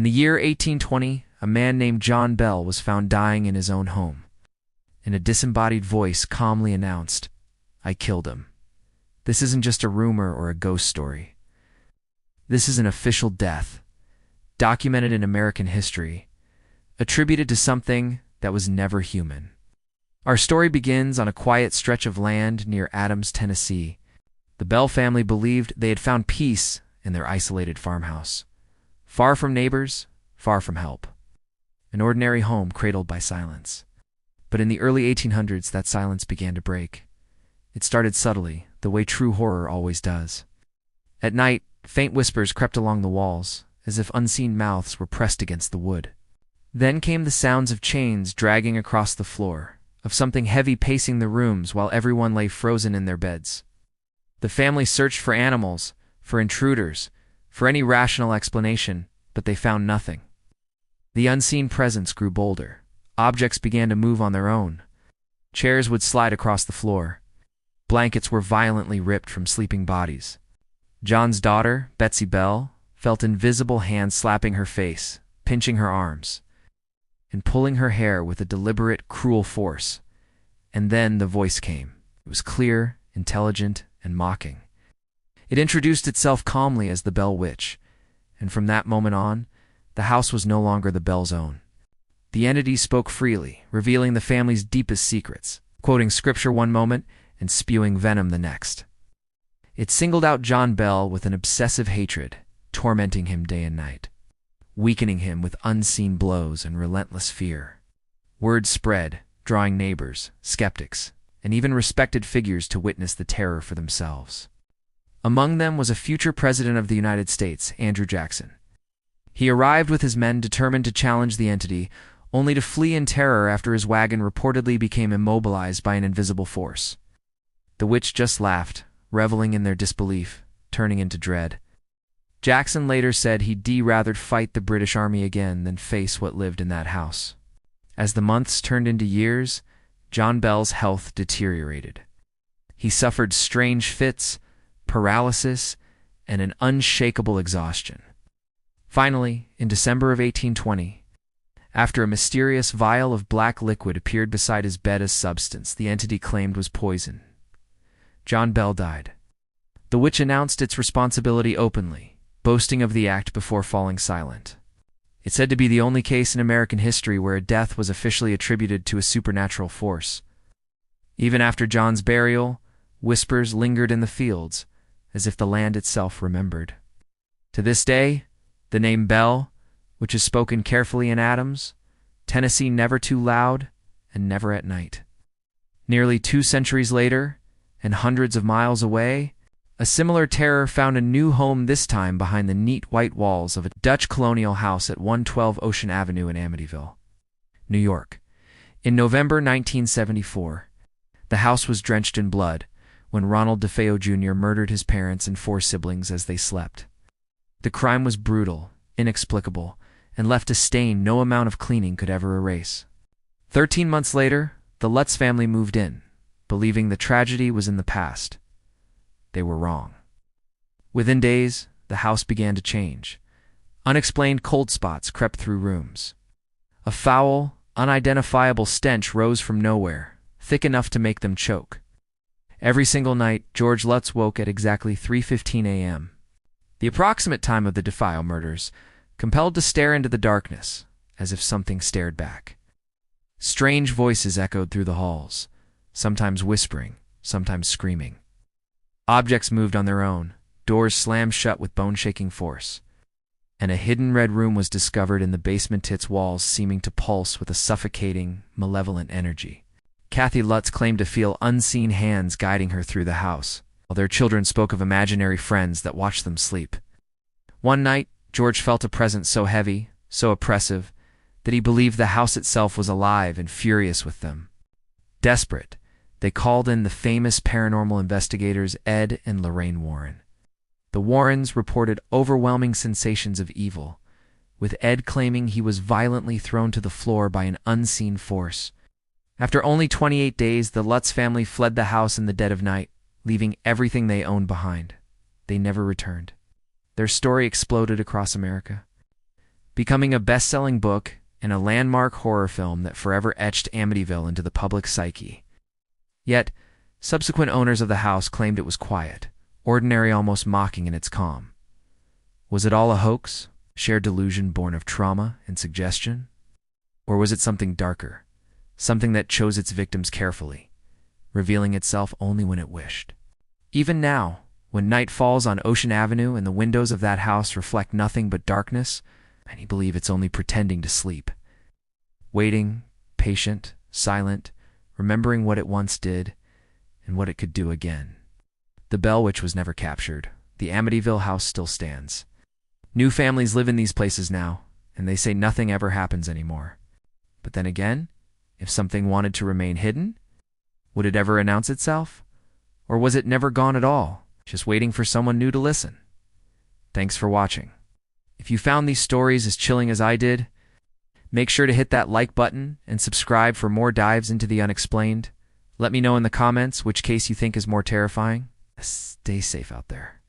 In the year 1820, a man named John Bell was found dying in his own home. And a disembodied voice calmly announced, "I killed him." This isn't just a rumor or a ghost story. This is an official death, documented in American history, attributed to something that was never human. Our story begins on a quiet stretch of land near Adams, Tennessee. The Bell family believed they had found peace in their isolated farmhouse. Far from neighbors, far from help. An ordinary home cradled by silence. But in the early 1800s, that silence began to break. It started subtly, the way true horror always does. At night, faint whispers crept along the walls, as if unseen mouths were pressed against the wood. Then came the sounds of chains dragging across the floor, of something heavy pacing the rooms while everyone lay frozen in their beds. The family searched for animals, for intruders, for any rational explanation, but they found nothing. The unseen presence grew bolder. Objects began to move on their own. Chairs would slide across the floor. Blankets were violently ripped from sleeping bodies. John's daughter, Betsy Bell, felt invisible hands slapping her face, pinching her arms, and pulling her hair with a deliberate, cruel force. And then the voice came. It was clear, intelligent, and mocking. It introduced itself calmly as the Bell Witch, and from that moment on, the house was no longer the Bell's own. The entity spoke freely, revealing the family's deepest secrets, quoting scripture one moment and spewing venom the next. It singled out John Bell with an obsessive hatred, tormenting him day and night, weakening him with unseen blows and relentless fear. Word spread, drawing neighbors, skeptics, and even respected figures to witness the terror for themselves. Among them was a future president of the United States, Andrew Jackson. He arrived with his men determined to challenge the entity, only to flee in terror after his wagon reportedly became immobilized by an invisible force. The witch just laughed, reveling in their disbelief, turning into dread. Jackson later said he'd rather fight the British Army again than face what lived in that house. As the months turned into years, John Bell's health deteriorated. He suffered strange fits, paralysis, and an unshakable exhaustion. Finally, in December of 1820, after a mysterious vial of black liquid appeared beside his bed as substance the entity claimed was poison, John Bell died. The witch announced its responsibility openly, boasting of the act before falling silent. It's said to be the only case in American history where a death was officially attributed to a supernatural force. Even after John's burial, whispers lingered in the fields, as if the land itself remembered. To this day, the name Bell, which is spoken carefully in Adams, Tennessee, never too loud and never at night. Nearly 2 centuries later, and hundreds of miles away, a similar terror found a new home, this time behind the neat white walls of a Dutch colonial house at 112 Ocean Avenue in Amityville, New York. In November 1974, the house was drenched in blood when Ronald DeFeo Jr. murdered his parents and 4 siblings as they slept. The crime was brutal, inexplicable, and left a stain no amount of cleaning could ever erase. 13 months later, the Lutz family moved in, believing the tragedy was in the past. They were wrong. Within days, the house began to change. Unexplained cold spots crept through rooms. A foul, unidentifiable stench rose from nowhere, thick enough to make them choke. Every single night, George Lutz woke at exactly 3:15 a.m., the approximate time of the DeFeo murders, compelled to stare into the darkness, as if something stared back. Strange voices echoed through the halls, sometimes whispering, sometimes screaming. Objects moved on their own, doors slammed shut with bone-shaking force, and a hidden red room was discovered in the basement, its walls seeming to pulse with a suffocating, malevolent energy. Kathy Lutz claimed to feel unseen hands guiding her through the house, while their children spoke of imaginary friends that watched them sleep. One night, George felt a presence so heavy, so oppressive, that he believed the house itself was alive and furious with them. Desperate, they called in the famous paranormal investigators Ed and Lorraine Warren. The Warrens reported overwhelming sensations of evil, with Ed claiming he was violently thrown to the floor by an unseen force. After only 28 days, the Lutz family fled the house in the dead of night, leaving everything they owned behind. They never returned. Their story exploded across America. becoming a best-selling book and a landmark horror film that forever etched Amityville into the public psyche. Yet, subsequent owners of the house claimed it was quiet, ordinary, almost mocking in its calm. Was it all a hoax, shared delusion born of trauma and suggestion? Or was it something darker, something that chose its victims carefully, revealing itself only when it wished? Even now, when night falls on Ocean Avenue and the windows of that house reflect nothing but darkness, many believe it's only pretending to sleep. Waiting, patient, silent, remembering what it once did and what it could do again. The Bell Witch was never captured. The Amityville house still stands. New families live in these places now, and they say nothing ever happens anymore. But then again, if something wanted to remain hidden, would it ever announce itself? Or was it never gone at all, just waiting for someone new to listen? Thanks for watching. If you found these stories as chilling as I did, make sure to hit that like button and subscribe for more dives into the unexplained. Let me know in the comments which case you think is more terrifying. Stay safe out there.